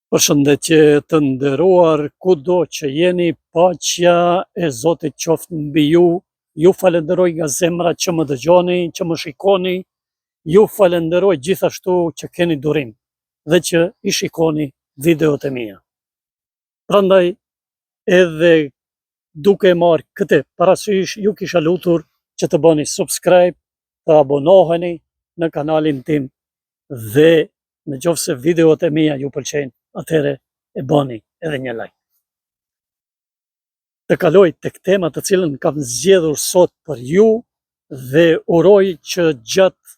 Përshëndetje të nderuar, kudo që jeni, paqja e Zotit qoftë mbi ju. Ju falenderoj nga zemra që më dëgjoni, që më shikoni. Ju falenderoj gjithashtu që keni durim dhe që i shikoni videot e mia. Prandaj, edhe duke marrë këtë parasysh, ju kisha lutur që të bëni subscribe, të abonoheni në kanalin tim dhe në qoftë se videot e mia ju pëlqejnë, atëherë e bëni edhe një like. Të kaloj tek tema të cilën kam zgjedhur sot për ju dhe uroj që gjatë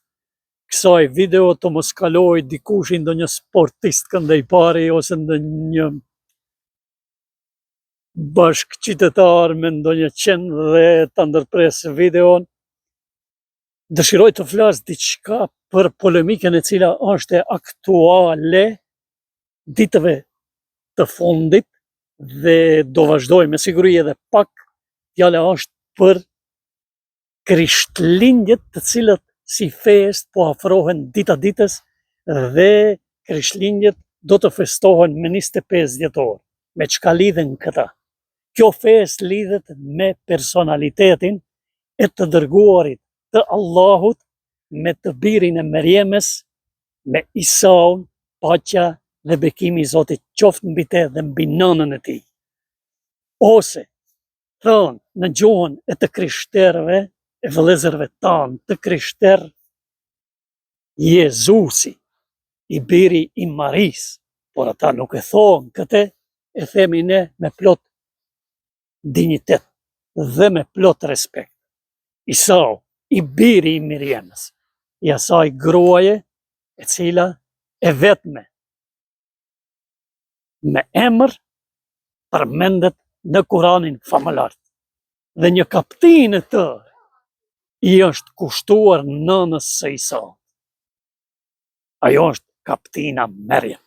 kësaj video të mos kaloj dikush ndonjë sportist këndëjpari ose ndonjë bashkëqytetar me ndonjë qenë dhe ta ndërpres videon. Dëshiroj të flas diçka për polemikën e cila është aktuale ditëve të fundit dhe do vazhdoj me siguri edhe pak. Fjala është për Krishtlindjet të cilët si fest po afrohen dita ditës dhe Krishtlindjet do të festohen me 25 dhjetor. Me çka lidhen këta? Kjo fest lidhet me personalitetin e të dërguarit të Allahut, me të birin e Merjemes, me Isaun, paqja dhe bekimi i Zotit qoftë mbi te dhe mbi nënën e tij. Ose thënë në gjuhën e të krishterëve, e vëllezërve tanë të krishterë, Jezusi, i biri i Maris, por ata nuk e thonë këtë, e themi ne me plot dinjitet dhe me plot respekt. Isau, i biri i Mirjemës, i asaj gruaje e cila e vetme me emër përmendet në Kuranin famëlar. Dhe një kaptinë të i është kushtuar nënës së Isaut. Ajo është kaptina Merjem,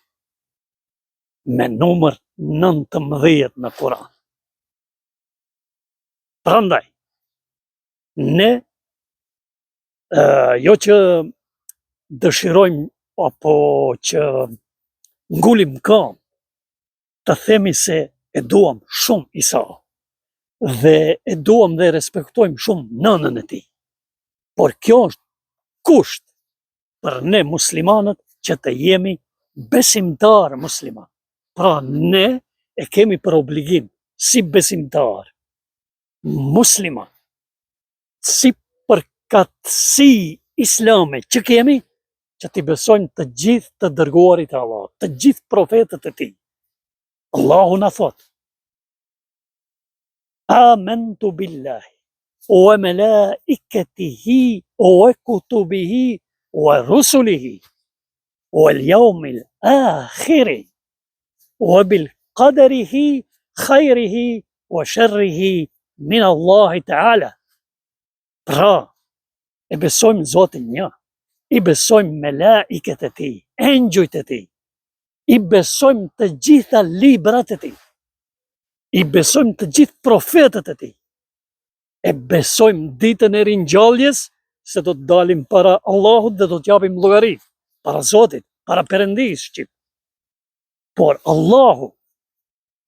me numër 19 në Kuran. Prandaj, ne jo që dëshirojmë apo që ngulim këmbë të themi se e duam shumë Isa dhe e duam dhe respektojmë shumë nënën e tij. Por kjo është kusht për ne muslimanët që të jemi besimtarë musliman. Pra ne e kemi për obligim si besimtar musliman, si përkatësi islame që kemi, që t'i besojmë të gjithë të dërguarit e Allahut, të gjithë profetët e tij. Allahu na thot: Amantu billahi wa malaikatihi wa kutubihi wa rusulihi wal yawmil akhir wa bil qadarihi khairihi wa sharrihi min Allahi Ta'ala. Pra, e besojmë Zotin një, i besojmë melaiket e tij, engjujt e tij, i besojmë të gjitha librat e tij, i besojmë të gjithë profetët e tij, e besojmë ditën e ringjalljes, se do të dalim para Allahut dhe do të japim llogari para Zotit, para Perëndisë shqip. Por Allahu,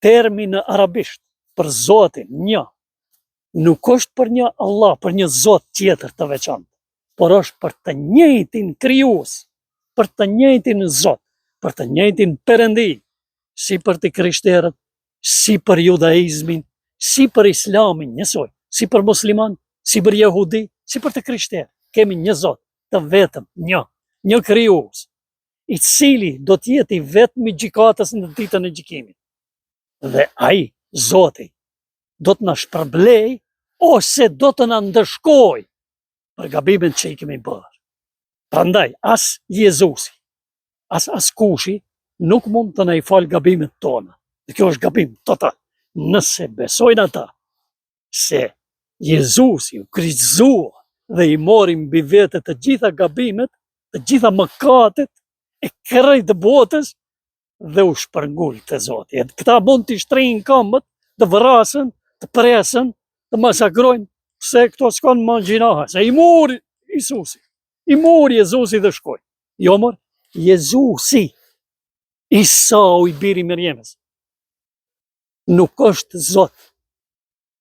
termi në arabisht për Zotin një, nuk është për një Allah, për një Zot tjetër të veçantë, por është për të njëjtin krijues, për të njëjtin Zot, për të njëjtin Perëndi, si për të krishterët, si për judaizmin, si për islamin njësoj, si për musliman, si për jehudi, si për të krishterë. Kemi një Zot të vetëm, një krijues, i cili do të jetë i vetmi gjykatës në ditën e gjykimit. Dhe ai, Zoti, do të na shpërblej ose do të na ndëshkoj për gabimet që i kemi bërë. Prandaj, as Jezusi, as kushi nuk mund të na i fal gabimet tona. Dhe kjo është gabim total. Nëse besojnë ata se Jezusi u kryqëzua dhe i mori mbi vete të gjitha gabimet, të gjitha mëkatet e krejt botës dhe u shpërngul te Zoti. E këta mund t'i shtrinë këmbët, të vrasën, të presën, të masakrojnë, se këto s'kan më gjinaha, se i mori Isusi, i mori Jezusi dhe shkoj. Jo mor, Jezusi Isau i biri Mërjemës nuk është Zot.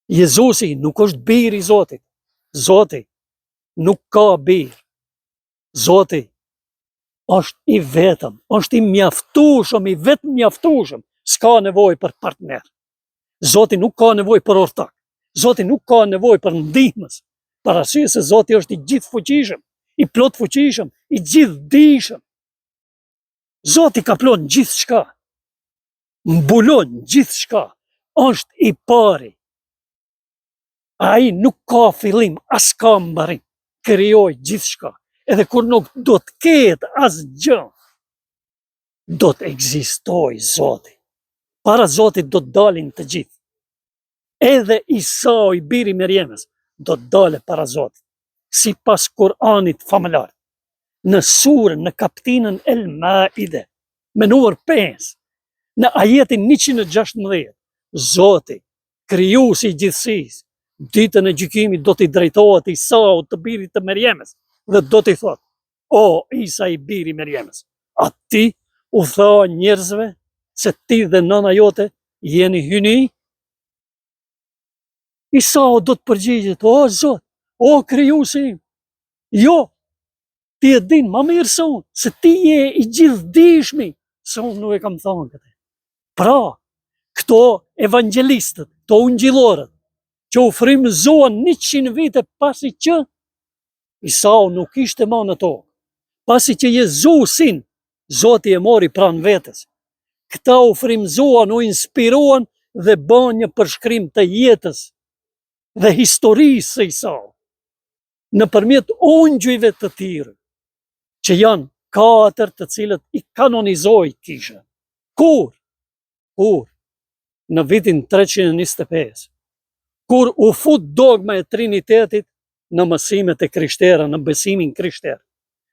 Jezusi nuk është biri i Zotit. Zoti nuk ka bir. Zoti është i vetëm, është i mjaftueshëm, i vetëm mjaftueshëm, s'ka nevojë për partner. Zoti nuk ka nevojë për ortak. Zoti nuk ka nevojë për ndihmës. Për arsye se Zoti është i gjithfuqishëm, i plot fuqishëm, i gjithdijshëm. Zoti ka plot gjithçka. Mbulon gjithçka. Është i pari. Ai nuk ka fillim, as ka mbarim. Krijoi gjithçka. Edhe kur nuk do të ketë asgjë, do të ekzistojë Zoti. Para Zotit do të dalin të gjithë. Edhe Isau i biri Mërjemës do të dale para Zotit. Sipas Kur'anit famëlar. Në surën, në kapitullin El Maide, me numër 5, në ajetin 116, Zoti, krijuesi i gjithësisë, ditën e gjykimit do t'i drejtohet Isaut të birit të Mërjemës dhe do t'i thotë: o Isa i biri Mërjemës, a ti u tha njerëzve se ti dhe nëna jote jeni hyni? Isau do të përgjigjet: o Zot, o krijuesi im, jo, ti e din më mirë se unë, se ti je i gjithdijshmi, se unë nuk e kam thënë këtë. Pra, këto evangelistët, këto ungjillorët, që u frymëzuan 100 vite pasi që Isau nuk ishte më në tokë, pasi që Jezusin Zoti e mori pranë vetes, këta u frymëzuan, u inspiruan dhe bën një përshkrim të jetës dhe historisë së Isau nëpërmjet ungjujve të tjerë, që janë 4 të cilët i kanonizoi Kisha. Kur? Në vitin 325, kur u fut dogma e Trinitetit në mësimet e krishterë, në besimin krishter.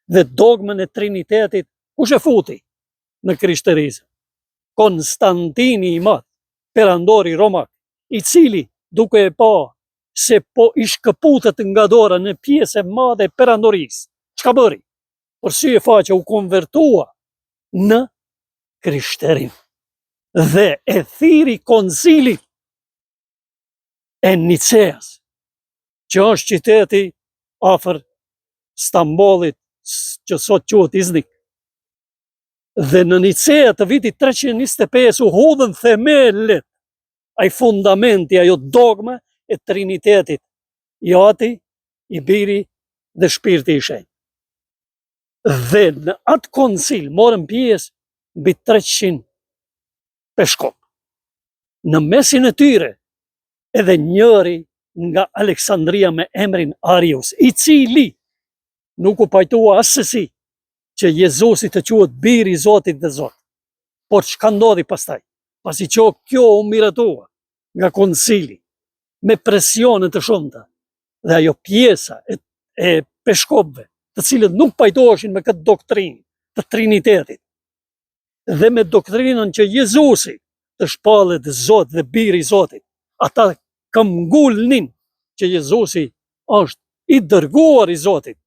Dhe dogmën e Trinitetit kush e futi në krishterizëm? Konstantini i Madh, perandori romak, i cili duke e pa se po i shkëputet nga dora në pjesë e madhe e perandorisë, çka bëri? Për sy e faqe u konvertua në krishterim dhe e thiri koncilit e Niceas, që është qyteti afër Stambollit, që sot quhet Iznik. Dhe në Nicea të vitit 325 u hodhën themelet, ai fundamenti, ajo dogma e Trinitetit, i Ati, i Biri dhe Shpirti i Shenjtë. Dhe në atë koncil morën pjesë mbi 300 peshkop. Në mesin e tyre edhe njëri nga Aleksandria me emrin Arius, i cili nuk u pajtua asesi që Jezusi të quhet biri i Zotit dhe Zot. Por çka ndodhi pastaj? Pasi që kjo u miratua nga koncili me presione të shumta, dhe ajo pjesa e peshkopëve, të cilët nuk pajtoheshin me këtë doktrinë të Trinitetit dhe me doktrinën që Jezusi të shpallet Zot dhe biri i Zotit, ata këmbgulnin që Jezusi është i dërguar i Zotit,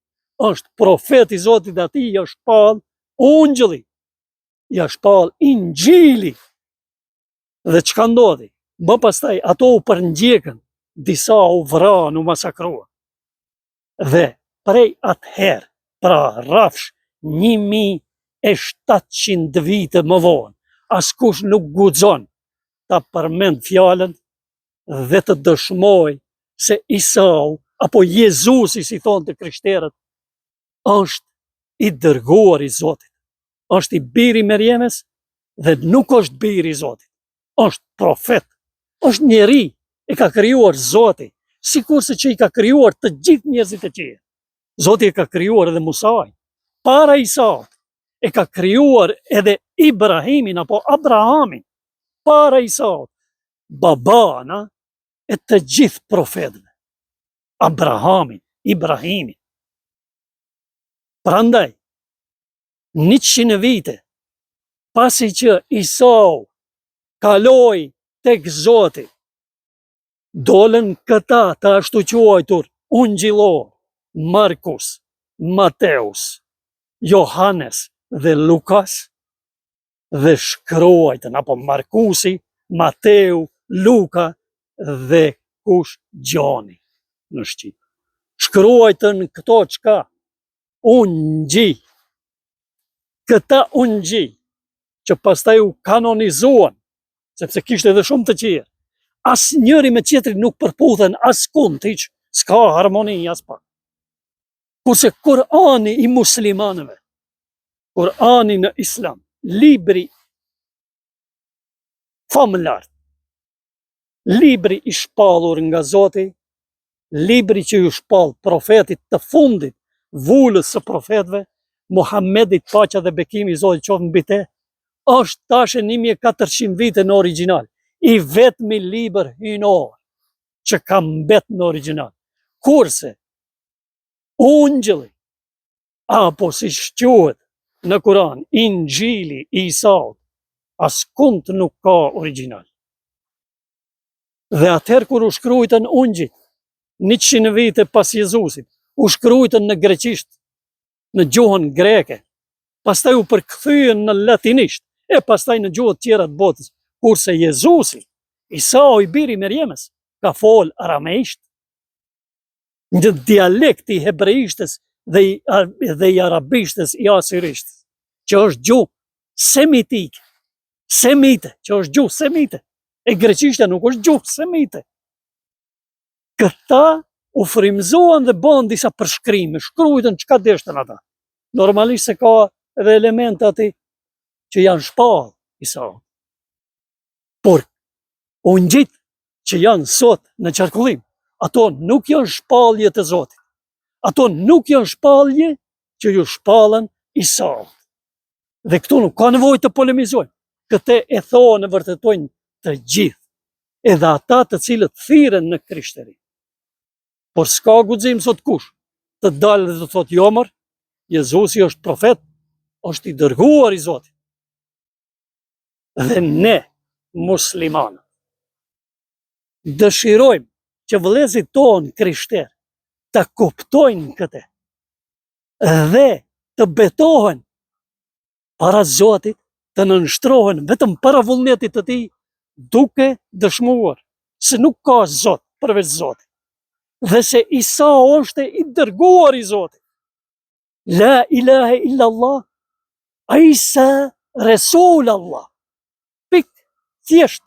është profet i Zotit, dhe atij ja shpall ungjilli, ja shpall ingjili. Dhe çka ndodhi? Më pastaj ato u përngjekën, disa u vranë, u masakruan. Dhe prej atëherë, pra rrafsh 1700 vite më vonë, askush nuk guxon ta përmend fjalën dhe të dëshmoj se Isau, apo Jezusi, si thonë të krishterët, është i dërguar i Zotit, është i biri Mërjemës dhe nuk është biri i Zotit, është profet, është njeri, e ka krijuar Zoti, sikurse që i ka krijuar të gjithë njerëzit e tjerë. Zoti e ka krijuar edhe Musajin, para Isaut, e ka krijuar edhe Ibrahimin apo Abrahamin, para Isaut, babana e të gjithë profetëve. Ibrahimin. Prandaj, 100 vite pasi që Isau kaloi tek Zoti, dolën këta të ashtu quajtur ungjillor, Markus, Mateus, Johannes dhe Lukas, dhe shkruajtën, apo Markusi, Mateu, Luka dhe kush Gjoni në Shqip. Shkruajtën këto çka? Ungjij. Këta ungjij që pastaj u kanonizuan, sepse kishte edhe shumë të tjerë. As njëri me tjetrin nuk përputhen as kund, hiç, s'ka harmoni as pak. Kurse Kurani i muslimanëve, Kurani në Islam, libri famlar, libri i shpallur nga Zoti, libri që ju shpall profetit të fundit, vullës së profetëve, Muhammedit, paqja dhe bekimi i Zotit qoftë mbi te, është tash 1400 vite në origjinal, i vetmi libër hyjnor që ka mbet në origjinal. Kurse ungjilli, apo siç quhet në Kur'an, Injili i Isaut, askund nuk ka origjinal. Dhe atëherë kur u shkruajtën ungjit 100 vite pas Jezusit, u shkruajtën në greqisht, në gjuhën greke, pastaj u përkthyen në latinisht, e pastaj në gjuhët tjera të botës. Kurse Jezusi, Isau i biri Merjemës, ka fol arameisht, në dialekt i hebreishtës dhe i arabishtës i asirishtës, që është gjuhë semitike, semite, që është gjuhë semite, e greqishta nuk është gjuhë semite. Këta u frymëzuan dhe bën disa përshkrime, shkruajtën çka deshtën ata. Normalisht se ka edhe elemente aty që janë shpallë Isau. Por ungjit që janë sot në qarkullim, ato nuk janë shpallje të Zotit. Ato nuk janë shpallje që ju shpallën Isau. Dhe këtu nuk ka nevojë të polemizojmë. Këtë e thonë, e vërtetojnë të gjithë, edhe ata të cilët thirren në krishteri. Por s'ka guxim sot kush të dalë dhe të thotë jo mër, Jezusi është profet, është i dërguar i Zotit. Dhe ne, muslimanë, dëshirojmë që vëllezërit tonë krishterë të kuptojnë këtë dhe të betohen para Zotit, të nënshtrohen vetëm para vullnetit të tij, duke dëshmuar se nuk ka Zot përveç Zotit, dhe se Isa është i dërguar i Zotit. La ilahe illallah, Isa Resul Allah. Pik, thjesht.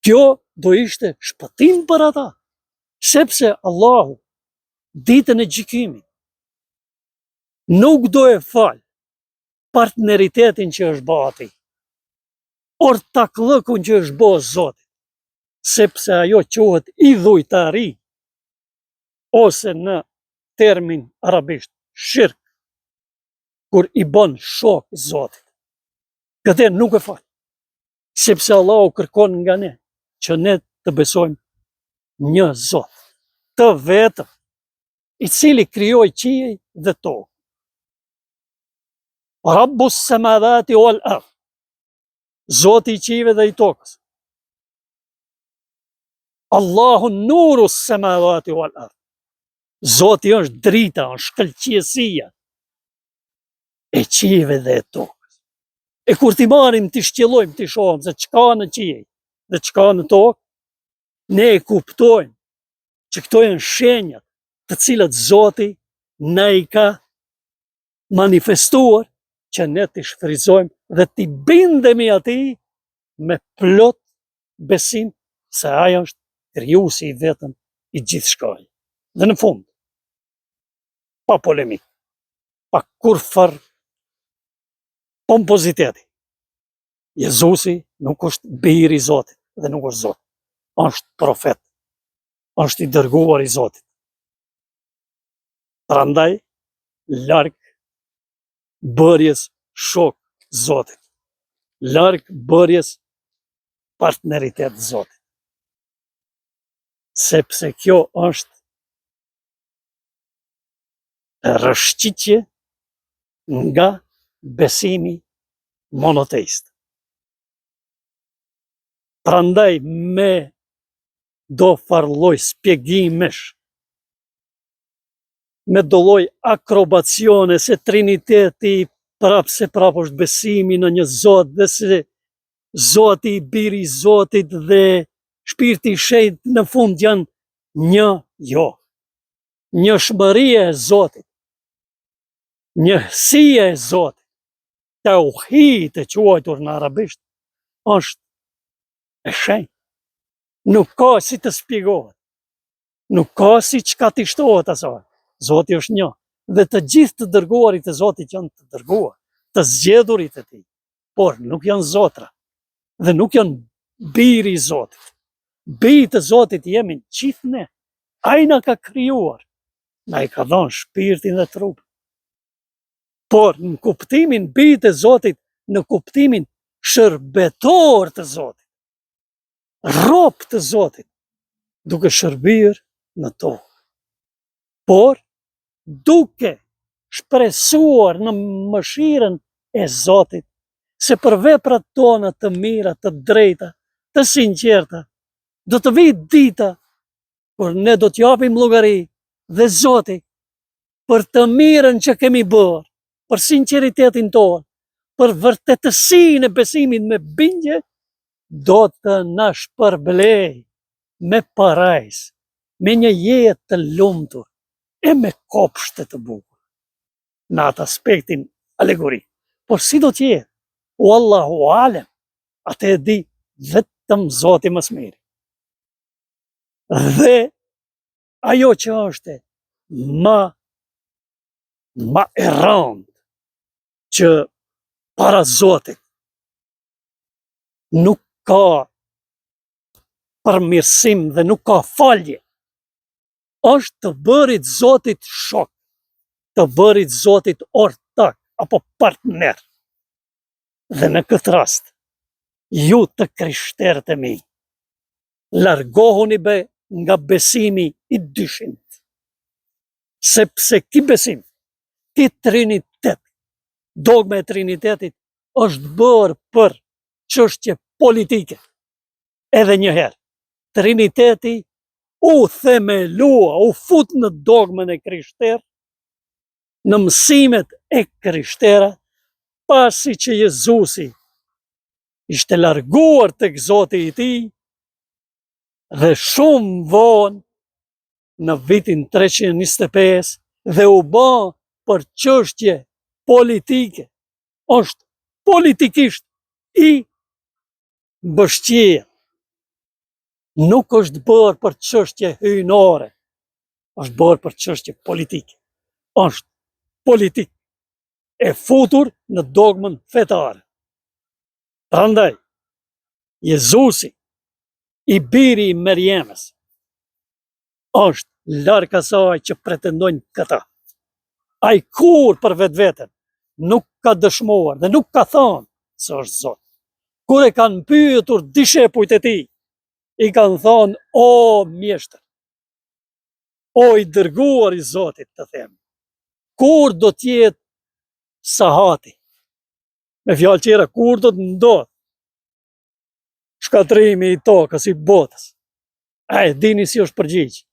Kjo do ishte shpëtim për ata, sepse Allahu, ditën e gjykimit, nuk do e fal partneritetin që është bërë atij, ortaklëkun që është bërë Zotit, sepse ajo quhet idhujtari, ose në termin arabisht shirk, kur i bën shok Zotit. Këtë nuk e fal, sepse Allahu kërkon nga ne që ne të besojmë një Zot, të vetëm, i cili krijoi qiell dhe tokë. Rabbus samawati wal ard, Zoti i qiellve dhe i tokës. Allahu nurus samawati wal ard, Zoti është drita, është shkëlqyesia e qiellve dhe e tokës. E kur t'i marrim, t'i shqillojmë, t'i shohim se çka në qiell dhe çka në tokë, ne e kuptojmë që këto janë shenjat të cilat Zoti na i ka manifestuar që ne t'i shfrytëzojmë dhe t'i bindemi atij me plot besim se ai është krijuesi i vetëm i gjithçkaje. Dhe në fund, pa polemik, pa kurfar pompoziteti, Jezusi nuk është biri i Zotit dhe nuk është Zot, është profet, është i dërguar i Zotit. Prandaj, larg bërjes shok Zotit, larg bërjes partneritet Zotit. Sepse kjo është rëshqitje nga besimi monoteist. Prandaj me do farloj spjegimesh, me do lloj akrobacione se Triniteti prapë se prapë është besimi në një Zot dhe se Zoti, Biri i Zotit dhe Shpirti i Shenjtë në fund janë një, jo. Njëshmëria e Zotit, njësia e Zotit, tauhid e quajtur në arabisht, është e shenjtë. Nuk ka si të shpjegohet. Nuk ka si çka t'i shtohet asaj. Zoti është një. Dhe të gjithë të dërguarit e Zotit janë të dërguar, të zgjedhurit e tij. Por nuk janë zotra. Dhe nuk janë biri i Zotit. Bijtë e Zotit jemi gjithë ne. Ai na ka krijuar. Na i ka dhënë shpirtin dhe trupin. Por në kuptimin bijtë e Zotit, në kuptimin shërbetor të Zotit, rob të Zotit, duke shërbyer në tokë. Por duke shpresuar në mëshirën e Zotit, se për veprat tona të mira, të drejta, të sinqerta, do të vijë dita kur ne do t'japim llogari dhe Zoti për të mirën që kemi bërë, për sinqeritetin tonë, për vërtetësinë e besimit me bindje, do të na shpërblej me parajs, me një jetë të lumtur e me kopshte të bukur. Në atë aspektin alegori. Por si do t'jetë? Wallahu alem, atë e di vetëm Zoti më së miri. Dhe ajo që është ma e rëndë që para Zotit nuk ka përmirësim dhe nuk ka falje, është të bërit Zotit shok, të bërit Zotit ortak apo partner. Dhe në këtë rast, ju të krishterët e mi, largohuni nga besimi i dyshimit. Sepse ky besim, ky trinitet, dogma e trinitetit, është bërë për çështje politike. Edhe një herë, triniteti u themelua, u fut në dogmën e krishterë, në mësimet e krishtera, pasi që Jezusi ishte larguar tek Zoti i tij dhe shumë vonë në vitin 325 dhe u bë për çështje politike. Është politikisht i mbështjellë. Nuk është bërë për çështje hyjnore, është bërë për çështje politike. Është politik e futur në dogmën fetare. Prandaj, Jezusi, i biri i Merjemës, është larg asaj që pretendojnë këta. Ai kur për vetveten nuk ka dëshmuar dhe nuk ka thënë se është Zot. Kur e kanë pyetur dishepujt e tij, i kanë thënë: "O mjeshtër, o i dërguar i Zotit, të them, kur do t'jetë sahati?" Me fjalë tjera, kur do të ndodhë shkatrimi i tokës, i botës? E dini si është përgjigj?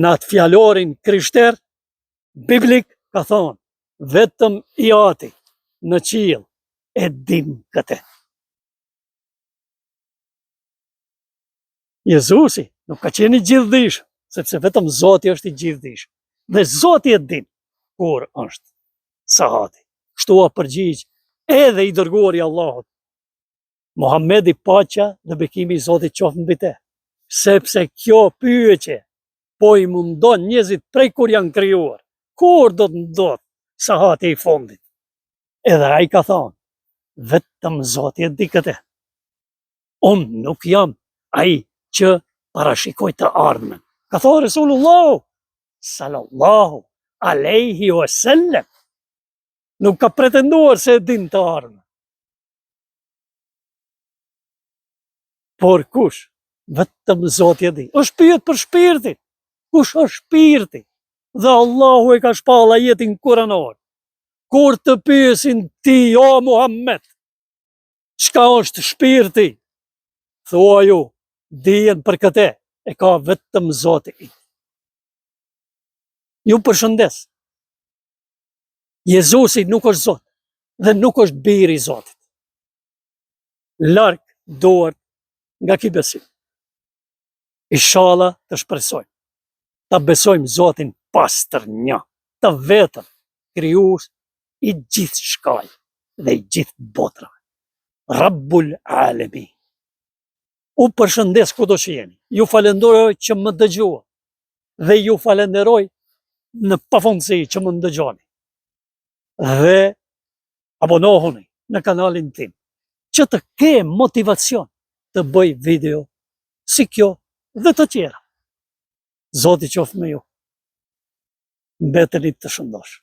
Në atë fjalorin krishter, biblik ka thonë: vetëm i Ati në qiell e din këtë. Jezusi nuk ka qenë i gjithdijshëm, sepse vetëm Zoti është i gjithdijshëm. Dhe Zoti e din kur është sahati. Kështu a përgjigj edhe i dërguari i Allahut, Muhamedi, paqja dhe bekimi i Zotit qoftë mbi te. Sepse kjo pyetje po i mundon njerëzit prej kur janë krijuar. Kur do të ndodhë sahati i fundit? Edhe ai ka thonë: vetëm Zoti e di këtë. Unë nuk jam ai që parashikoj të ardhmen. Ka thonë Resulullah sallallahu alaihi wasallam. Nuk ka pretenduar se e din të ardhmen. Por kush? Vetëm Zoti e di. Është pyet për shpirtin. Kush është shpirti? Dhe Allahu e ka shpall ajetin kuranor. Kur të pyesin ti, o Muhammed, çka është shpirti? Thua ju, dijen për këtë e ka vetëm Zoti. Ju përshëndes. Jezusi nuk është Zot. dhe nuk është biri i Zotit. Larg duart nga ky besim. Inshallah të shpresojmë, ta besojmë Zotin pastër një, të vetëm, krijues i gjithë shkaj dhe i gjithë botrave. Rabbul Alamin. U përshëndes kudo që jeni. Ju falenderoj që më dëgjua dhe ju falenderoj në pafundësi që më ndëgjoni. Dhe abonohuni në kanalin tim që të kem motivacion të bëj video si kjo dhe të tjera. Zoti qoftë me ju. Mbeteni të shëndosh.